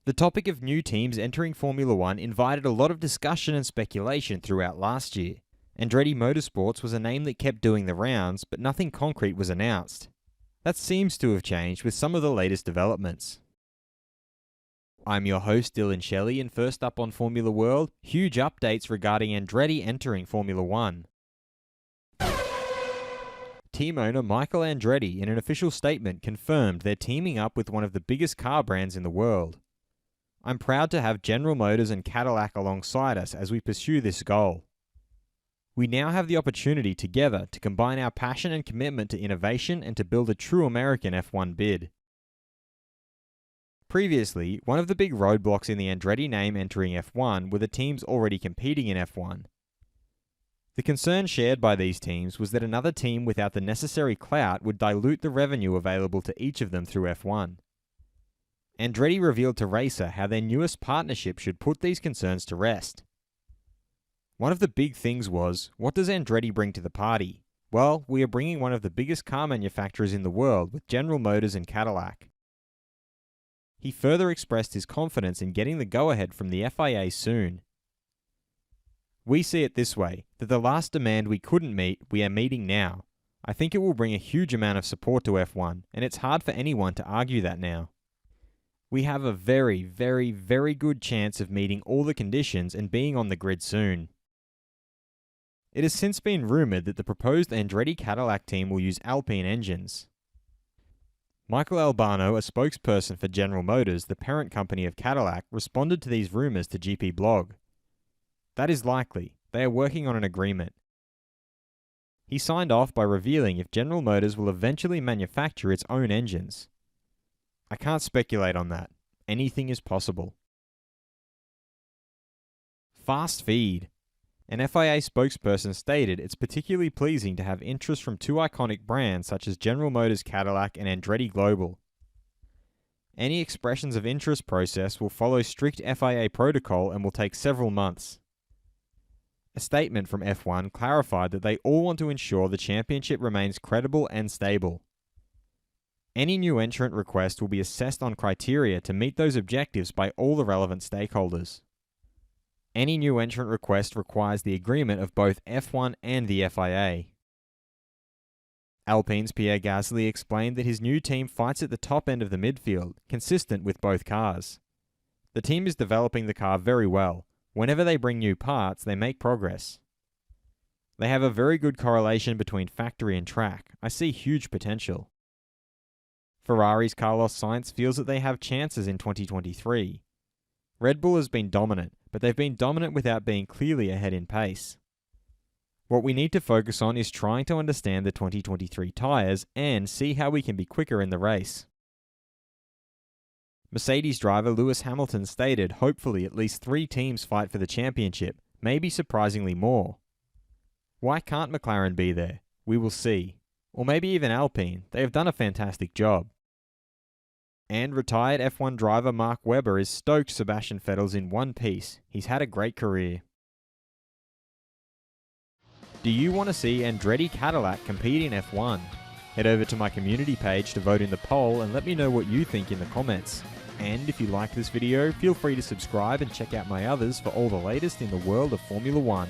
The topic of new teams entering Formula One invited a lot of discussion and speculation throughout last year. Andretti Motorsports was a name that kept doing the rounds, but nothing concrete was announced. That seems to have changed with some of the latest developments. I'm your host Dillon Shelley, and first up on Formula World, huge updates regarding Andretti entering Formula One. Team owner Michael Andretti, in an official statement, confirmed they're teaming up with one of the biggest car brands in the world. I'm proud to have General Motors and Cadillac alongside us as we pursue this goal. We now have the opportunity together to combine our passion and commitment to innovation and to build a true American F1 bid. Previously, one of the big roadblocks in the Andretti name entering F1 were the teams already competing in F1. The concern shared by these teams was that another team without the necessary clout would dilute the revenue available to each of them through F1. Andretti revealed to Racer how their newest partnership should put these concerns to rest. One of the big things was, what does Andretti bring to the party? Well, we are bringing one of the biggest car manufacturers in the world with General Motors and Cadillac. He further expressed his confidence in getting the go-ahead from the FIA soon. We see it this way, that the last demand we couldn't meet, we are meeting now. I think it will bring a huge amount of support to F1, and it's hard for anyone to argue that now. We have a very, very, very good chance of meeting all the conditions and being on the grid soon. It has since been rumoured that the proposed Andretti Cadillac team will use Alpine engines. Michael Albano, a spokesperson for General Motors, the parent company of Cadillac, responded to these rumours to GP Blog. That is likely. They are working on an agreement. He signed off by revealing if General Motors will eventually manufacture its own engines. I can't speculate on that. Anything is possible. Fast feed. An FIA spokesperson stated it's particularly pleasing to have interest from two iconic brands such as General Motors Cadillac and Andretti Global. Any expressions of interest process will follow strict FIA protocol and will take several months. A statement from F1 clarified that they all want to ensure the championship remains credible and stable. Any new entrant request will be assessed on criteria to meet those objectives by all the relevant stakeholders. Any new entrant request requires the agreement of both F1 and the FIA. Alpine's Pierre Gasly explained that his new team fights at the top end of the midfield, consistent with both cars. The team is developing the car very well. Whenever they bring new parts, they make progress. They have a very good correlation between factory and track. I see huge potential. Ferrari's Carlos Sainz feels that they have chances in 2023. Red Bull has been dominant, but they've been dominant without being clearly ahead in pace. What we need to focus on is trying to understand the 2023 tyres and see how we can be quicker in the race. Mercedes driver Lewis Hamilton stated hopefully at least 3 teams fight for the championship, maybe surprisingly more. Why can't McLaren be there? We will see. Or maybe even Alpine. They have done a fantastic job. And retired F1 driver Mark Webber is stoked Sebastian Vettel's in one piece. He's had a great career. Do you want to see Andretti Cadillac compete in F1? Head over to my community page to vote in the poll and let me know what you think in the comments. And if you like this video, feel free to subscribe and check out my others for all the latest in the world of Formula One.